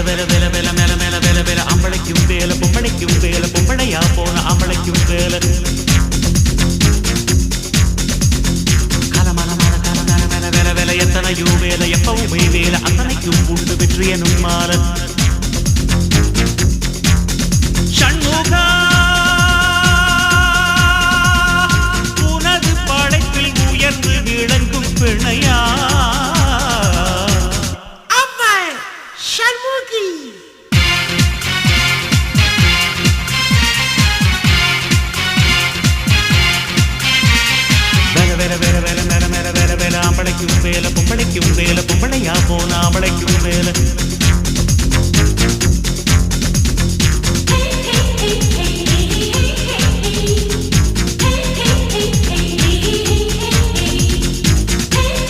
வெல வெல வெல மேல மேல வெல வெல அம்பளைக்கும் வேல பொம்பளைக்கும் வேல பொம்பளையா போன அம்பளைக்கும் வேல கலமலமான கலமல மேல வெல வெல எத்தனையோ வேல எப்பவுமே வேல அத்தனைக்கும் உண்டு வெற்றி எனும் மால ஷண்முகா உனது படைப்பில் உயர்ந்து விளங்கும் பிணையா அம்பளைக்கும் வேல பொம்பளைக்கும் வேல பொம்பளையா போன